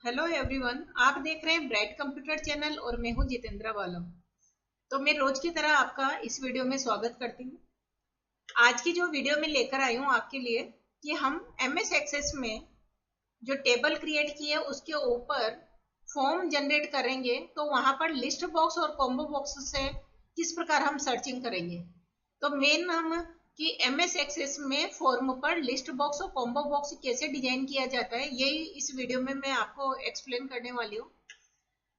Hello everyone, आप देख रहे हैं ब्राइट कंप्यूटर चैनल और मैं हूं जितेंद्र बालम। तो मैं रोज की तरह आपका इस वीडियो में स्वागत करती हूं। आज की जो वीडियो में लेकर आई हूं आपके लिए कि हम एमएस एक्सेस में जो टेबल क्रिएट की है उसके ऊपर फॉर्म जनरेट करेंगे, तो वहां पर लिस्ट बॉक्स और कॉम्बो बॉक्स से किस प्रकार हम सर्चिंग करेंगे। तो मेन हम कि एमएस एक्सेस में फॉर्म पर लिस्ट बॉक्स और कॉम्बो बॉक्स कैसे डिजाइन किया जाता है, यही इस वीडियो में मैं आपको एक्सप्लेन करने वाली हूँ।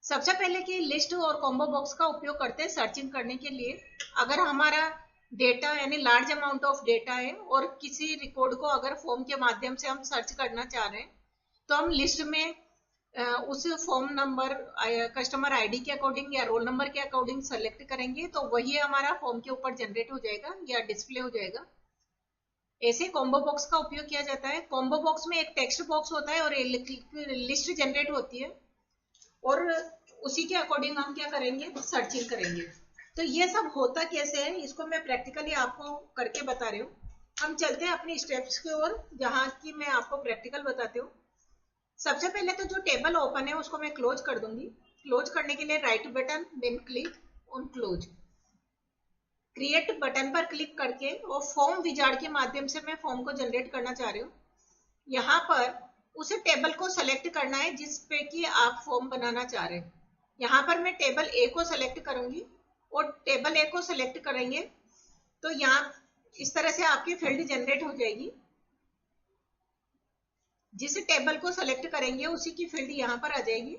सबसे पहले कि लिस्ट और कॉम्बो बॉक्स का उपयोग करते हैं सर्चिंग करने के लिए। अगर हमारा डेटा यानी लार्ज अमाउंट ऑफ डेटा है और किसी रिकॉर्ड को अगर फॉर्म के माध्यम से हम सर्च करना चाह रहे हैं, तो हम लिस्ट में उस फॉर्म नंबर, कस्टमर आईडी के अकॉर्डिंग या रोल नंबर के अकॉर्डिंग सेलेक्ट करेंगे, तो वही हमारा फॉर्म के ऊपर जनरेट हो जाएगा या डिस्प्ले हो जाएगा। ऐसे कॉम्बो बॉक्स का उपयोग किया जाता है। कॉम्बो बॉक्स में एक टेक्स्ट बॉक्स होता है और एक लिस्ट जनरेट होती है, और उसी के अकॉर्डिंग हम क्या करेंगे, सर्चिंग करेंगे। तो ये सब होता कैसे है, इसको मैं प्रैक्टिकली आपको करके बता रही हूँ। हम चलते हैं अपनी स्टेप्स की ओर, जहाँ की मैं आपको प्रैक्टिकल बताती हूँ। सबसे पहले तो जो टेबल ओपन है उसको मैं क्लोज कर दूंगी। क्लोज करने के लिए right button, then click on close. Create button पर क्लिक करके और फॉर्म विजार्ड के माध्यम से मैं फॉर्म को जनरेट करना चाह रही हूँ। यहाँ पर उसे टेबल को सेलेक्ट करना है जिस पे कि आप फॉर्म बनाना चाह रहे हैं। यहाँ पर मैं टेबल ए को सेलेक्ट करूंगी, और टेबल ए को सेलेक्ट करेंगे तो यहाँ इस तरह से आपकी फील्ड जनरेट हो जाएगी। जिस टेबल को सेलेक्ट करेंगे उसी की फील्ड यहाँ पर आ जाएगी।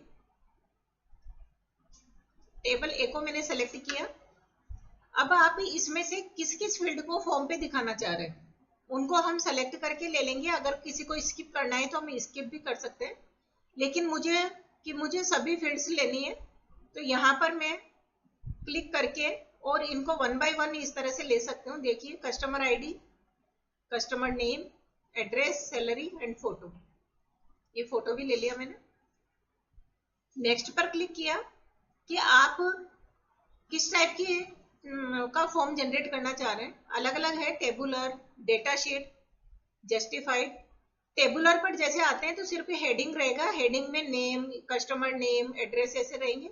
टेबल ए को मैंने सेलेक्ट किया। अब आप इसमें से किस किस फील्ड को फॉर्म पे दिखाना चाह रहे हैं उनको हम सेलेक्ट करके ले लेंगे। अगर किसी को स्किप करना है तो हम स्किप भी कर सकते हैं, लेकिन मुझे सभी फील्ड्स लेनी है, तो यहाँ पर मैं क्लिक करके और इनको वन बाय वन इस तरह से ले सकते हूँ। देखिए, customer ID, customer name, address, salary and photo. ये फोटो भी ले लिया मैंने। नेक्स्ट पर क्लिक किया कि आप किस टाइप की का फॉर्म जनरेट करना चाह रहे हैं। अलग अलग है, tabular, data sheet, justified. Tabular पर जैसे आते हैं तो सिर्फ हेडिंग रहेगा, हेडिंग में नेम, कस्टमर नेम, एड्रेस ऐसे रहेंगे।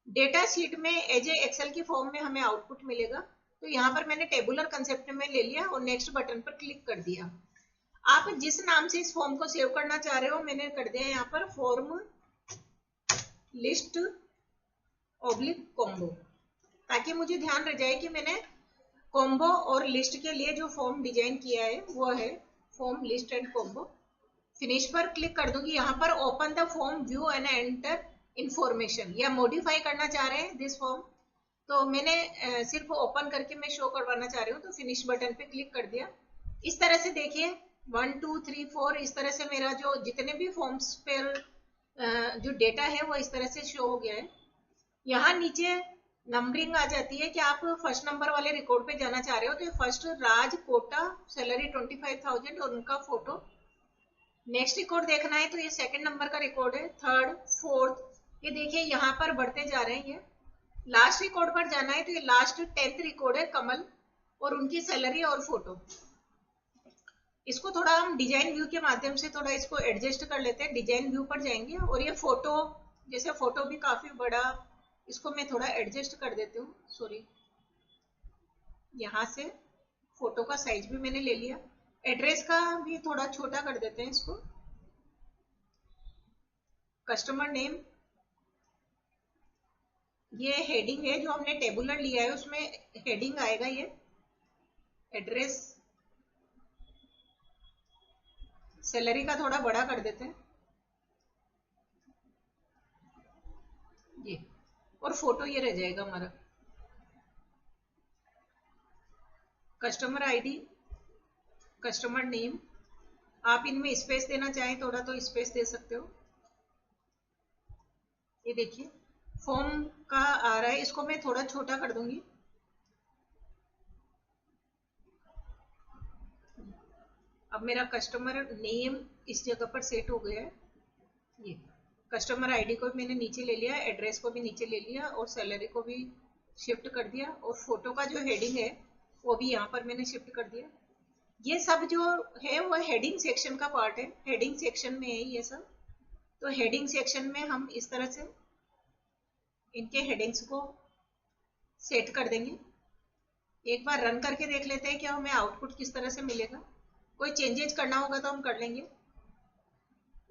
डेटा शीट में एज ए एक्सेल की फॉर्म में हमें आउटपुट मिलेगा। तो यहाँ पर मैंने टेबुलर कंसेप्ट में ले लिया और नेक्स्ट बटन पर क्लिक कर दिया। आप जिस नाम से इस फॉर्म को सेव करना चाह रहे हो, मैंने कर दिया यहाँ पर फॉर्म लिस्ट ऑब्लिक कॉम्बो, ताकि मुझे ध्यान रह जाए कि मैंने कॉम्बो और लिस्ट के लिए जो फॉर्म डिजाइन किया है वो है form list and combo. Finish पर क्लिक कर दूंगी। यहाँ पर open the form, view and enter information, या मॉडिफाई करना चाह रहे हैं दिस फॉर्म, तो मैंने सिर्फ ओपन करके मैं शो करवाना चाह रही हूँ, तो फिनिश बटन पे क्लिक कर दिया। इस तरह से देखिए 1 2 3 4 इस तरह से मेरा जो जितने भी फॉर्म्स पर जो डेटा है वो इस तरह से शो हो गया है। यहाँ नीचे नंबरिंग आ जाती है कि आप फर्स्ट नंबर वाले रिकॉर्ड पे जाना चाह रहे हो, तो फर्स्ट राज कोटा, सैलरी 25,000 और उनका फोटो। नेक्स्ट रिकॉर्ड देखना है तो ये सेकंड नंबर का रिकॉर्ड है, थर्ड, फोर्थ, ये देखिए यहाँ पर बढ़ते जा रहे हैं। ये लास्ट रिकॉर्ड पर जाना है तो ये लास्ट 10th रिकॉर्ड है, कमल, और उनकी सैलरी और फोटो। इसको थोड़ा हम डिजाइन व्यू के माध्यम से थोड़ा इसको एडजस्ट कर लेते हैं। डिजाइन व्यू पर जाएंगे और ये फोटो, जैसे फोटो भी काफी बड़ा, इसको मैं थोड़ा एडजस्ट कर देती हूँ। सॉरी, यहाँ से फोटो का साइज भी मैंने ले लिया। एड्रेस का भी थोड़ा छोटा कर देते हैं इसको। कस्टमर नेम, ये हेडिंग है जो हमने टेबुलर लिया है उसमें हेडिंग आएगा ये। एड्रेस, सैलरी का थोड़ा बड़ा कर देते हैं ये, और फोटो ये रह जाएगा हमारा। कस्टमर आईडी, कस्टमर नेम, आप इनमें स्पेस देना चाहें थोड़ा तो स्पेस दे सकते हो। ये देखिए फॉर्म का आ रहा है, इसको मैं थोड़ा छोटा कर दूंगी। अब मेरा कस्टमर नेम इस जगह पर सेट हो गया है। ये कस्टमर आईडी को भी मैंने नीचे ले लिया, एड्रेस को भी नीचे ले लिया और सैलरी को भी शिफ्ट कर दिया, और फोटो का जो हेडिंग है वो भी यहाँ पर मैंने शिफ्ट कर दिया। ये सब जो है वो हेडिंग सेक्शन का पार्ट है, हेडिंग सेक्शन में है ये सब। तो हेडिंग सेक्शन में हम इस तरह से इनके हेडिंग्स को सेट कर देंगे। एक बार रन करके देख लेते हैं कि हमें आउटपुट किस तरह से मिलेगा। कोई चेंजेस करना होगा तो हम कर लेंगे।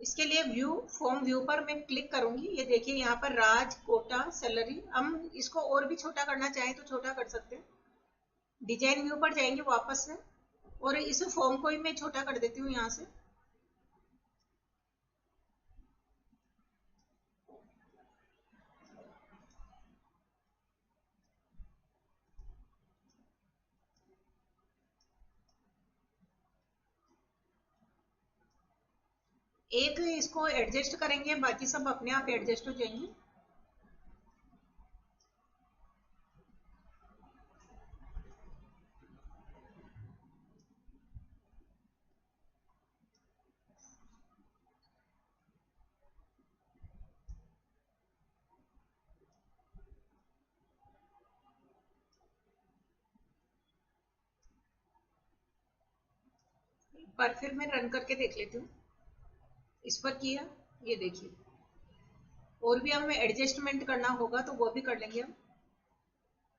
इसके लिए व्यू, फॉर्म व्यू पर मैं क्लिक करूंगी। ये देखिए यहाँ पर राज, कोटा, सैलरी। हम इसको और भी छोटा करना चाहें तो छोटा कर सकते हैं। डिजाइन व्यू पर जाएंगे वापस से और इस फॉर्म को ही मैं छोटा कर देती हूँ यहाँ से। एक इसको एडजस्ट करेंगे, बाकी सब अपने आप एडजस्ट हो जाएंगे। एक बार फिर मैं रन करके देख लेती हूँ। इस पर किया, ये देखिए। और भी हमें एडजस्टमेंट करना होगा तो वो भी कर लेंगे हम।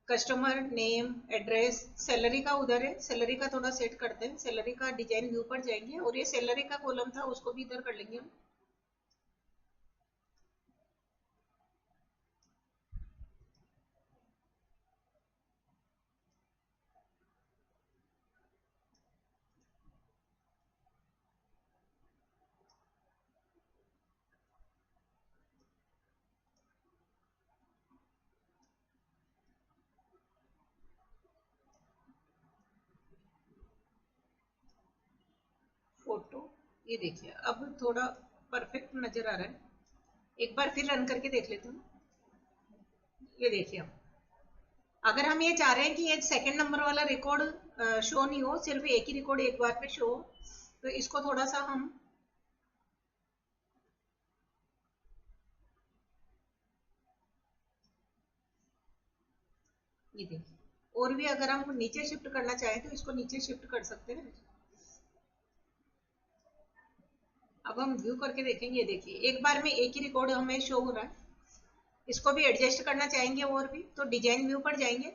कस्टमर नेम, एड्रेस, सैलरी का उधर है, सैलरी का थोड़ा सेट करते हैं। सैलरी का डिजाइन व्यू पर जाएंगे और ये सैलरी का कॉलम था उसको भी इधर कर लेंगे हम। फोटो, ये देखिए अब थोड़ा परफेक्ट नजर आ रहा है। एक बार फिर रन करके देख लेते हैं। ये देखिए अब अगर हम ये चाह रहे हैं कि ये सेकंड नंबर वाला रिकॉर्ड शो नहीं हो, सिर्फ एक ही रिकॉर्ड एक बार में शो हो, तो इसको थोड़ा सा हम ये देखिए। और भी अगर हम नीचे शिफ्ट करना चाहें तो इसको नीचे शिफ्ट कर सकते हैं। अब हम व्यू करके देखेंगे। ये देखिए एक बार में एक ही रिकॉर्ड हमें शो हो रहा है। इसको भी एडजस्ट करना चाहेंगे और भी तो डिजाइन व्यू पर जाएंगे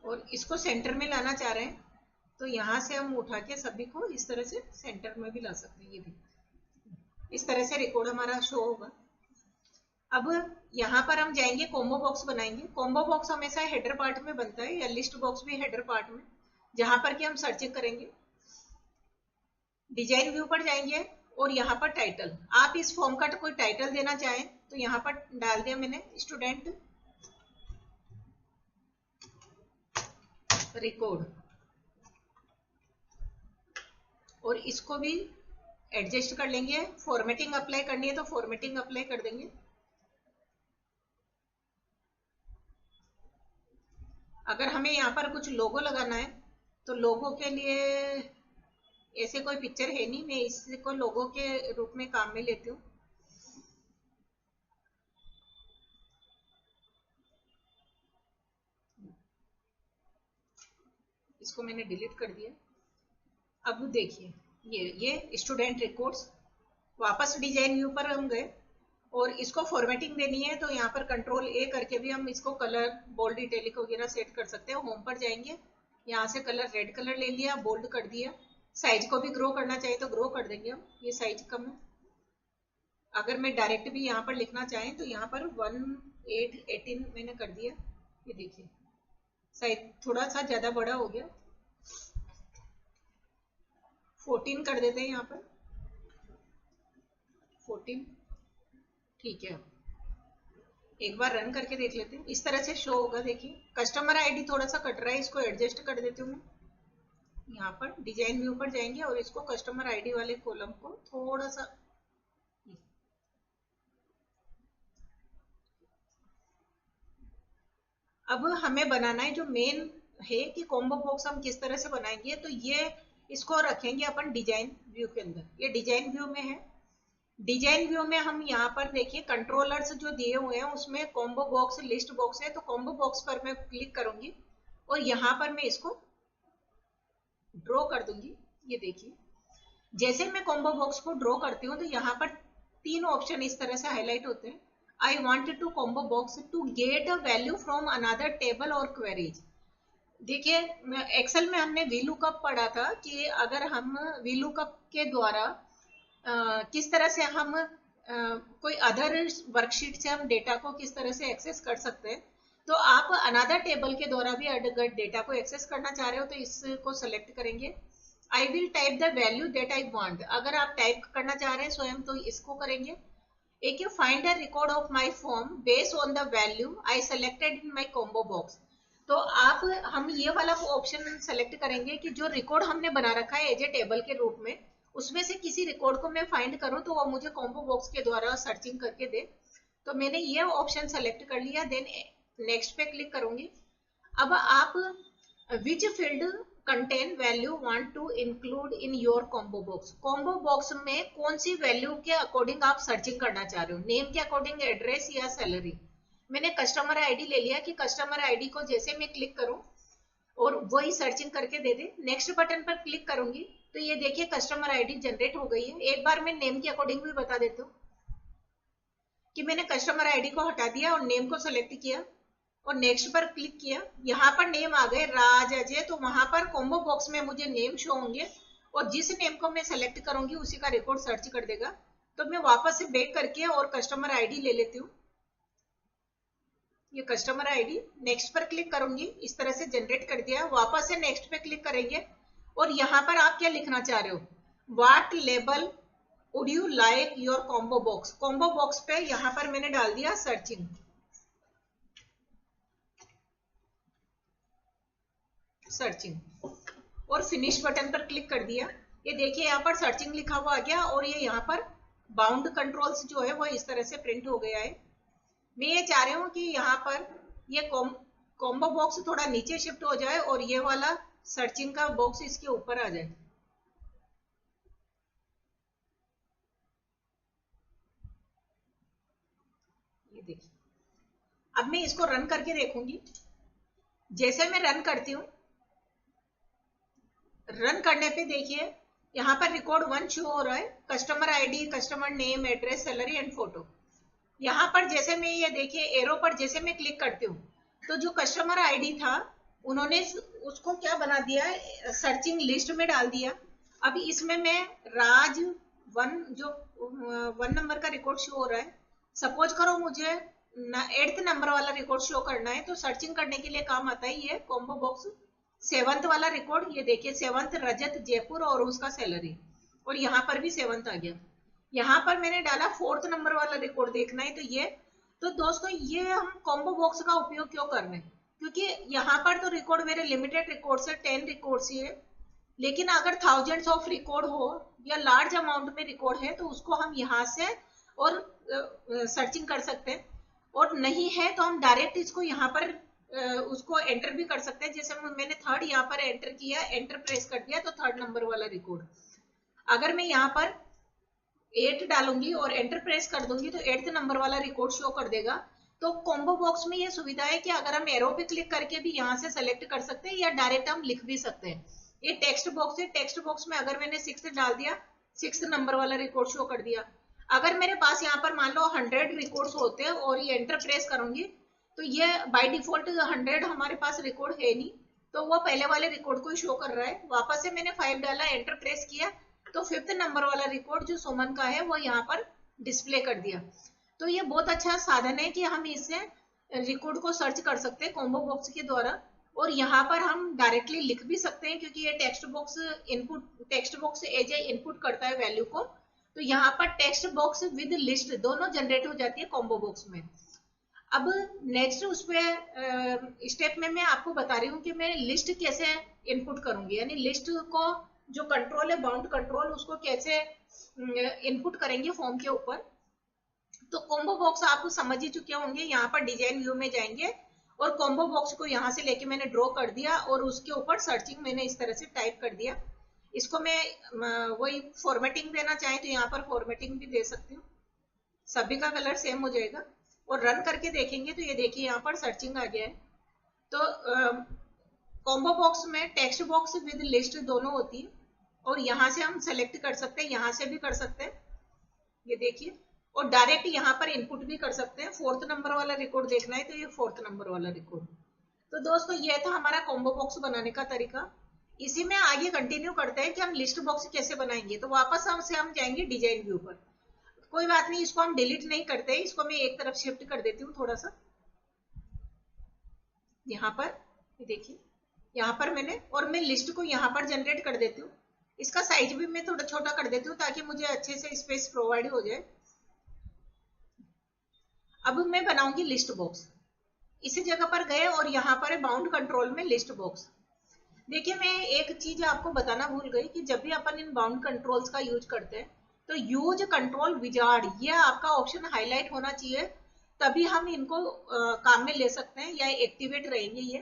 और इसको सेंटर में लाना चाह रहे हैं तो यहाँ से हम उठा के सभी को इस तरह से सेंटर में भी ला सकते हैं। ये देखिए इस तरह से रिकॉर्ड हमारा शो होगा। अब यहाँ पर हम जाएंगे, कॉम्बो बॉक्स बनाएंगे। कॉम्बो बॉक्स हमेशा हेडर पार्ट में बनता है या लिस्ट बॉक्स भी हेडर पार्ट में, जहां पर कि हम सर्चिंग करेंगे। डिजाइन व्यू पर जाएंगे और यहाँ पर टाइटल, आप इस फॉर्म का कोई टाइटल देना चाहें तो यहाँ पर डाल दिया मैंने, स्टूडेंट रिकॉर्ड। और इसको भी एडजस्ट कर लेंगे। फॉर्मेटिंग अप्लाई करनी है तो फॉर्मेटिंग अप्लाई कर देंगे। अगर हमें यहाँ पर कुछ लोगो लगाना है तो लोगो के लिए ऐसे कोई पिक्चर है नहीं, मैं इसको लोगो के रूप में काम में लेती हूँ। इसको मैंने डिलीट कर दिया। अब देखिए ये स्टूडेंट रिकॉर्ड्स। वापस डिजाइन व्यू पर हम गए और इसको फॉर्मेटिंग देनी है तो यहाँ पर कंट्रोल ए करके भी हम इसको कलर, बोल्ड, इटैलिक वगैरह सेट कर सकते हैं। होम पर जाएंगे, यहाँ से कलर रेड कलर ले लिया, बोल्ड कर दिया। साइज को भी ग्रो करना चाहिए तो ग्रो कर देंगे हम। ये साइज कम है। अगर मैं डायरेक्ट भी यहाँ पर लिखना चाहें तो यहाँ पर 1818 मैंने कर दिया। ये देखिए साइज थोड़ा सा ज्यादा बड़ा हो गया। 14 कर देते हैं यहाँ पर, 14। ठीक है, एक बार रन करके देख लेते हैं। इस तरह से शो होगा। देखिए कस्टमर आईडी थोड़ा सा कट रहा है, इसको एडजस्ट कर देती हूँ मैं। यहाँ पर डिजाइन व्यू पर जाएंगे और इसको कस्टमर आईडी वाले कॉलम को थोड़ा सा, अब हमें बनाना है जो मेन है कि कॉम्बो बॉक्स हम किस तरह से बनाएंगे। तो ये इसको रखेंगे अपन डिजाइन व्यू के अंदर। ये डिजाइन व्यू में है। डिजाइन व्यू में हम यहाँ पर देखिए कंट्रोलर्स जो दिए हुए हैं उसमें कॉम्बो बॉक्स, लिस्ट बॉक्स है। तो कॉम्बो बॉक्स पर मैं क्लिक करूंगी और यहाँ पर मैं इसको ड्रॉ कर दूंगी। ये देखिए, जैसे मैं कॉम्बो बॉक्स को ड्रॉ करती हूँ तो यहाँ पर 3 ऑप्शन इस तरह से हाईलाइट होते हैं। I wanted to combo box to get a value from another table और क्वेरीज। देखिए, एक्सेल में हमने वीलुकअप पढ़ा था कि अगर हम वीलुकअप के द्वारा किस तरह से हम कोई अदर वर्कशीट से हम डेटा को किस तरह से एक्सेस कर सकते हैं। तो आप अनदर टेबल के द्वारा भी अगर डेटा को एक्सेस करना चाह रहे हो तो इसको सेलेक्ट करेंगे। I will type the value that I want, अगर आप टाइप करना चाह रहे हैं स्वयं तो इसको करेंगे। एक you find a record of my form based on the value I selected in my combo box. तो आप हम ये वाला ऑप्शन सेलेक्ट करेंगे कि जो रिकॉर्ड हमने बना रखा है एज ए टेबल के रूप में, उसमें से किसी रिकॉर्ड को मैं फाइंड करूं तो वो मुझे कॉम्बो बॉक्स के द्वारा सर्चिंग करके दे। तो मैंने ये ऑप्शन सेलेक्ट कर लिया, देन नेक्स्ट पे क्लिक करूंगी। अब आप which field contain value want to include in your combo box, combo box में कौन सी वैल्यू के अकॉर्डिंग आप सर्चिंग करना चाह रहे हो, नेम के अकॉर्डिंग, एड्रेस या सैलरी। मैंने कस्टमर आईडी ले लिया कि कस्टमर आईडी को जैसे मैं क्लिक करूं और वही सर्चिंग करके दे दे। नेक्स्ट बटन पर क्लिक करूंगी तो ये देखिए कस्टमर आईडी जनरेट हो गई है। एक बार मैं नेम के अकॉर्डिंग भी बता देती हूँ कि मैंने कस्टमर आईडी को हटा दिया और नेम को सिलेक्ट किया और नेक्स्ट पर क्लिक किया। यहाँ पर नेम आ गए राज अजय, तो वहां पर कॉम्बो बॉक्स में मुझे नेम शो होंगे और जिस नेम को मैं सेलेक्ट करूंगी उसी का रिकॉर्ड सर्च कर देगा। तो मैं वापस से बैक करके और कस्टमर आईडी ले लेती हूँ, ये कस्टमर आईडी। नेक्स्ट पर क्लिक करूंगी, इस तरह से जनरेट कर दिया। वापस से नेक्स्ट पे क्लिक करेंगे और यहाँ पर आप क्या लिखना चाह रहे हो, what label would you like your combo box. Combo box पे यहाँ पर मैंने डाल दिया सर्चिंग, और फिनिश बटन पर क्लिक कर दिया। ये देखिए यहाँ पर सर्चिंग लिखा हुआ आ गया और ये यहाँ पर बाउंड कंट्रोल्स जो है वो इस तरह से प्रिंट हो गया है। मैं ये चाह रही हूँ कि यहाँ पर ये कॉम्बो बॉक्स थोड़ा नीचे शिफ्ट हो जाए और ये वाला सर्चिंग का बॉक्स इसके ऊपर आ जाए। ये देखिए, अब मैं इसको रन करके देखूंगी। जैसे मैं रन करती हूँ, रन करने पे देखिए यहाँ पर रिकॉर्ड 1 शो हो रहा है, customer ID, customer name, address, salary and photo. यहाँ पर जैसे मैं ये देखिए एरो पर जैसे मैं क्लिक करती हूँ तो जो कस्टमर आईडी था उन्होंने उसको क्या बना दिया है, सर्चिंग लिस्ट में डाल दिया। अब इसमें मैं राज 1 जो 1 नंबर का रिकॉर्ड शो हो रहा है, सपोज करो मुझे 8th नंबर वाला रिकॉर्ड शो करना है तो सर्चिंग करने के लिए काम आता है ये कॉम्बो बॉक्स। 7th वाला रिकॉर्ड, ये देखिए 7th रजत जयपुर और उसका सैलरी, और यहाँ पर भी 7th आ गया। यहाँ पर मैंने डाला 4th नंबर वाला रिकॉर्ड देखना है तो ये, तो दोस्तों ये हम कॉम्बो बॉक्स का उपयोग क्यों कर रहे हैं, क्योंकि यहाँ पर तो रिकॉर्ड मेरे लिमिटेड रिकॉर्ड से 10 रिकॉर्ड्स ही है, लेकिन अगर थाउजेंड्स ऑफ रिकॉर्ड हो या लार्ज अमाउंट में रिकॉर्ड है तो उसको हम यहाँ से और सर्चिंग कर सकते हैं, और नहीं है तो हम डायरेक्ट इसको यहाँ पर उसको एंटर भी कर सकते हैं। जैसे मैंने 3rd यहाँ पर एंटर किया, एंटर प्रेस कर दिया तो 3rd नंबर वाला रिकॉर्ड। अगर मैं यहाँ पर 8 डालूंगी और एंटर प्रेस कर दूंगी तो 8th नंबर वाला रिकॉर्ड शो कर देगा। तो कॉम्बो बॉक्स में ये सुविधा है कि अगर हम एरो पे क्लिक करके भी यहाँ से सेलेक्ट कर सकते हैं या डायरेक्ट हम लिख भी सकते हैं। ये टेक्स्ट बॉक्स है, टेक्स्ट बॉक्स में अगर मैंने 6 डाल दिया, 6th नंबर वाला रिकॉर्ड शो कर दिया। अगर मेरे पास यहाँ पर मान लो 100 रिकॉर्ड्स होते हैं और ये एंटर प्रेस करूंगी तो ये बाय डिफॉल्ट 100 हमारे पास रिकॉर्ड है नहीं, तो वो पहले वाले रिकॉर्ड को ही शो कर रहा है। वापस से मैंने 5 डाला, एंटर प्रेस किया तो 5th नंबर वाला रिकॉर्ड जो सुमन का है वो यहाँ पर डिस्प्ले कर दिया। तो ये बहुत अच्छा साधन है कि हम इससे रिकॉर्ड को सर्च कर सकते हैं कॉम्बो बॉक्स के द्वारा, और यहाँ पर हम डायरेक्टली लिख भी सकते हैं क्योंकि ये text box as a input करता है वैल्यू को। तो यहाँ पर टेक्स्ट बॉक्स विद लिस्ट दोनों जनरेट हो जाती है कॉम्बो बॉक्स में। अब नेक्स्ट उस पे स्टेप में मैं आपको बता रही हूँ कि मैं लिस्ट कैसे इनपुट करूंगी, यानी लिस्ट को जो कंट्रोल है बाउंड कंट्रोल उसको कैसे इनपुट करेंगे फॉर्म के ऊपर। तो कॉम्बो बॉक्स आप समझ ही चुके होंगे। यहाँ पर डिजाइन व्यू में जाएंगे और कॉम्बो बॉक्स को यहाँ से लेके मैंने ड्रॉ कर दिया और उसके ऊपर सर्चिंग मैंने इस तरह से टाइप कर दिया। इसको मैं वही फॉर्मेटिंग देना चाहें तो यहाँ पर फॉर्मेटिंग भी दे सकती हूँ, सभी का कलर सेम हो जाएगा। और रन करके देखेंगे तो ये देखिए यहाँ पर सर्चिंग आ गया है। तो कॉम्बो बॉक्स में टेक्स्ट बॉक्स विद लिस्ट दोनों होती है और यहाँ से हम सेलेक्ट कर सकते हैं, यहाँ से भी कर सकते हैं, ये देखिए। और डायरेक्ट यहाँ पर इनपुट भी कर सकते हैं। 4th नंबर वाला रिकॉर्ड देखना है तो ये 4th नंबर वाला रिकॉर्ड। तो दोस्तों ये था हमारा कॉम्बो बॉक्स बनाने का तरीका। इसी में आगे कंटिन्यू करते हैं कि हम लिस्ट बॉक्स कैसे बनाएंगे। तो वापस हम जाएंगे डिजाइन व्यू पर। कोई बात नहीं, इसको हम डिलीट नहीं करते, इसको मैं एक तरफ शिफ्ट कर देती हूँ थोड़ा सा। यहाँ पर ये देखिए, यहाँ पर मैं लिस्ट को यहाँ पर जनरेट कर देती हूँ। इसका साइज भी मैं थोड़ा छोटा कर देती हूँ ताकि मुझे अच्छे से स्पेस प्रोवाइड हो जाए। अब मैं बनाऊंगी लिस्ट बॉक्स। इसी जगह पर गए और यहाँ पर है बाउंड कंट्रोल में लिस्ट बॉक्स। देखिए मैं एक चीज आपको बताना भूल गई कि जब भी अपन इन बाउंड कंट्रोल्स का यूज करते हैं तो यूज कंट्रोल विजार्ड, ये आपका ऑप्शन हाईलाइट होना चाहिए, तभी हम इनको काम में ले सकते हैं या एक्टिवेट रहेंगे ये।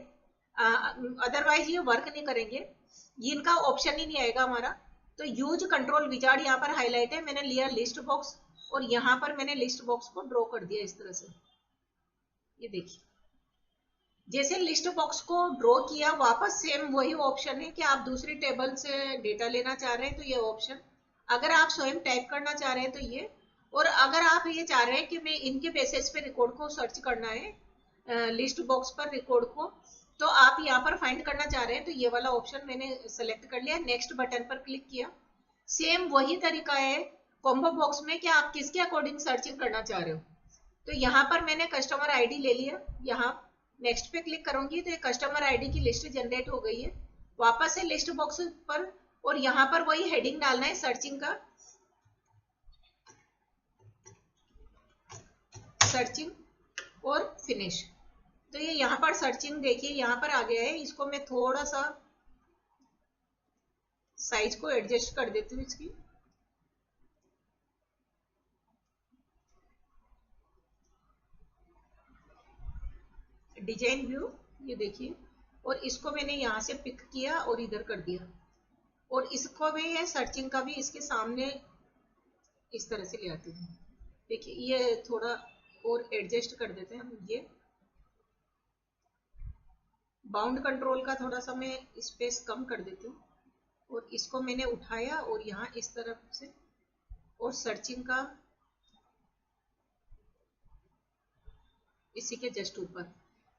अदरवाइज ये वर्क नहीं करेंगे, ये इनका ऑप्शन ही नहीं आएगा हमारा। तो यूज कंट्रोल विजार्ड यहाँ पर हाईलाइट है। मैंने लिया लिस्ट बॉक्स और यहाँ पर मैंने लिस्ट बॉक्स को ड्रॉ कर दिया इस तरह से। ये देखिए, जैसे लिस्ट बॉक्स को ड्रॉ किया, वापस सेम वही ऑप्शन है कि आप दूसरी टेबल से डेटा लेना चाह रहे हैं तो ये ऑप्शन, अगर आप स्वयं टाइप करना चाह रहे हैं तो ये, और अगर आप ये चाह रहे हैं कि मैं इनके बेसिस पे रिकॉर्ड को सर्च करना है लिस्ट बॉक्स पर रिकॉर्ड को, तो आप यहाँ पर फाइंड करना चाह रहे हैं तो ये वाला ऑप्शन मैंने सेलेक्ट कर लिया, नेक्स्ट बटन पर क्लिक किया। सेम वही तरीका है कॉम्बो बॉक्स में कि आप किसके अकॉर्डिंग सर्चिंग करना चाह रहे हो। तो यहाँ पर मैंने कस्टमर आईडी ले लिया, यहाँ नेक्स्ट पे क्लिक करूंगी तो ये कस्टमर आईडी की लिस्ट जनरेट हो गई है। वापस से लिस्ट बॉक्स पर, और यहाँ पर वही हेडिंग डालना है सर्चिंग का, सर्चिंग और फिनिश। तो ये यहाँ पर सर्चिंग देखिए यहाँ पर आ गया है। इसको मैं थोड़ा सा साइज को एडजस्ट कर देती हूँ इसकी। डिजाइन व्यू, ये देखिए, और इसको मैंने यहाँ से पिक किया और इधर कर दिया, और इसको भी ये सर्चिंग का भी इसके सामने इस तरह से ले आती हूँ। देखिए ये थोड़ा और एडजस्ट कर देते हैं हम। ये बाउंड कंट्रोल का थोड़ा सा मैं स्पेस कम कर देती हूँ, और इसको मैंने उठाया और यहाँ इस तरफ से, और सर्चिंग का इसी के जस्ट ऊपर।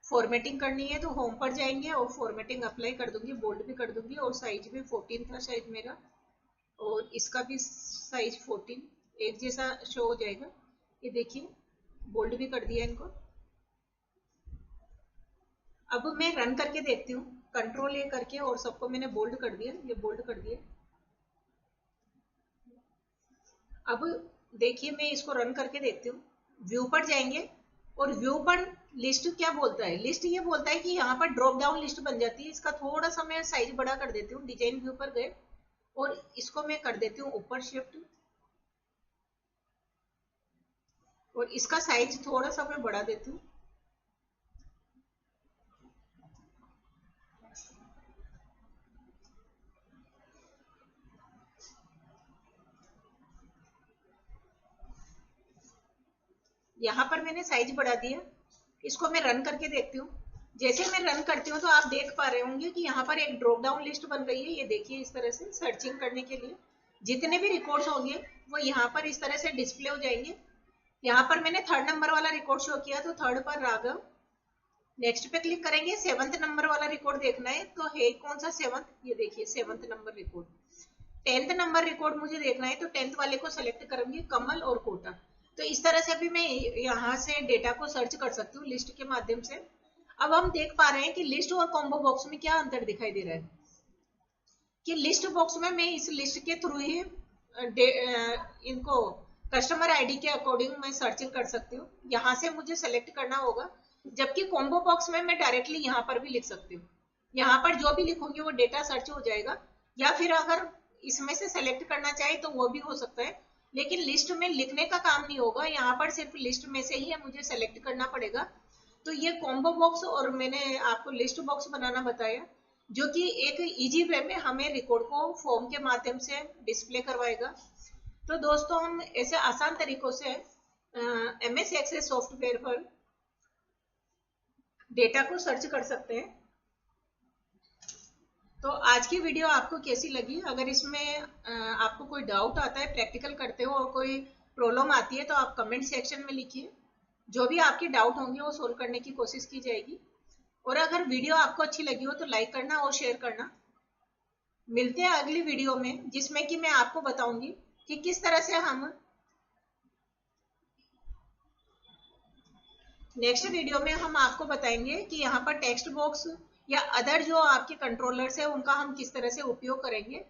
फॉर्मेटिंग करनी है तो होम पर जाएंगे और फॉर्मेटिंग अप्लाई कर दूंगी, बोल्ड भी कर दूंगी, और साइज भी 14 था शायद मेरा, और इसका भी साइज 14 एक जैसा शो हो जाएगा। ये देखिए बोल्ड भी कर दिया इनको। अब मैं रन करके देखती हूँ, कंट्रोल ए करके, और सबको मैंने बोल्ड कर दिया, ये बोल्ड कर दिया। अब देखिए मैं इसको रन करके देखती हूँ। व्यू पर जाएंगे और व्यू पर लिस्ट क्या बोलता है, लिस्ट ये बोलता है कि यहाँ पर ड्रॉप डाउन लिस्ट बन जाती है। इसका थोड़ा सा मैं साइज बड़ा कर देती हूँ। डिजाइन व्यू पर गए और इसको मैं कर देती हूँ ऊपर शिफ्ट, और इसका साइज थोड़ा सा मैं बढ़ा देती हूँ। यहाँ पर मैंने साइज बढ़ा दिया। इसको मैं रन करके देखती हूँ। जैसे मैं रन करती हूँ तो आप देख पा रहे होंगे कि यहाँ पर एक ड्रॉप डाउन लिस्ट बन गई है। ये देखिए इस तरह से सर्चिंग करने के लिए जितने भी रिकॉर्ड्स होंगे वो यहाँ पर इस तरह से डिस्प्ले हो जाएंगे। यहाँ पर मैंने 3rd नंबर वाला रिकॉर्ड शो किया तो 3rd पर राघव। नेक्स्ट पे क्लिक करेंगे, 7th नंबर वाला रिकॉर्ड देखना है तो है कौन सा 7th, ये देखिए 7th number record. 10th number record मुझे देखना है तो 10th वाले को सेलेक्ट करूंगी, कमल और कोटा। तो इस तरह से भी मैं यहाँ से डेटा को सर्च कर सकती हूँ लिस्ट के माध्यम से। अब हम देख पा रहे हैं कि लिस्ट और कॉम्बो बॉक्स में क्या अंतर दिखाई दे रहा है, कि लिस्ट बॉक्स में मैं इस लिस्ट के थ्रू ही इनको कस्टमर आईडी के अकॉर्डिंग मैं सर्चिंग कर सकती हूँ, यहाँ से मुझे सेलेक्ट करना होगा। जबकि कॉम्बो बॉक्स में मैं डायरेक्टली यहाँ पर भी लिख सकती हूँ, यहाँ पर जो भी लिखूंगी वो डेटा सर्च हो जाएगा। या फिर अगर इसमें से सेलेक्ट करना चाहे तो वो भी हो सकता है, लेकिन लिस्ट में लिखने का काम नहीं होगा, यहाँ पर सिर्फ लिस्ट में से ही मुझे सेलेक्ट करना पड़ेगा। तो ये कॉम्बो बॉक्स और मैंने आपको लिस्ट बॉक्स बनाना बताया, जो कि एक इजी वे में हमें रिकॉर्ड को फॉर्म के माध्यम से डिस्प्ले करवाएगा। तो दोस्तों हम ऐसे आसान तरीकों से MS एक्सेस सॉफ्टवेयर पर डेटा को सर्च कर सकते हैं। तो आज की वीडियो आपको कैसी लगी? अगर इसमें आपको कोई डाउट आता है, प्रैक्टिकल करते हो और कोई प्रॉब्लम आती है, तो आप कमेंट सेक्शन में लिखिए। जो भी आपके डाउट होंगे वो सोल्व करने की कोशिश की जाएगी। और अगर वीडियो आपको अच्छी लगी हो तो लाइक करना और शेयर करना। मिलते हैं अगली वीडियो में, जिसमें कि मैं आपको बताऊंगी कि किस तरह से हम नेक्स्ट वीडियो में हम आपको बताएंगे कि यहाँ पर टेक्स्ट बॉक्स या अदर जो आपके कंट्रोलर्स है उनका हम किस तरह से उपयोग करेंगे।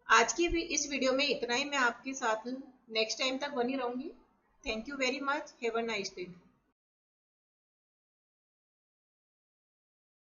आज की भी इस वीडियो में इतना ही। मैं आपके साथ नेक्स्ट टाइम तक बनी रहूंगी। Thank you very much. Have a nice day.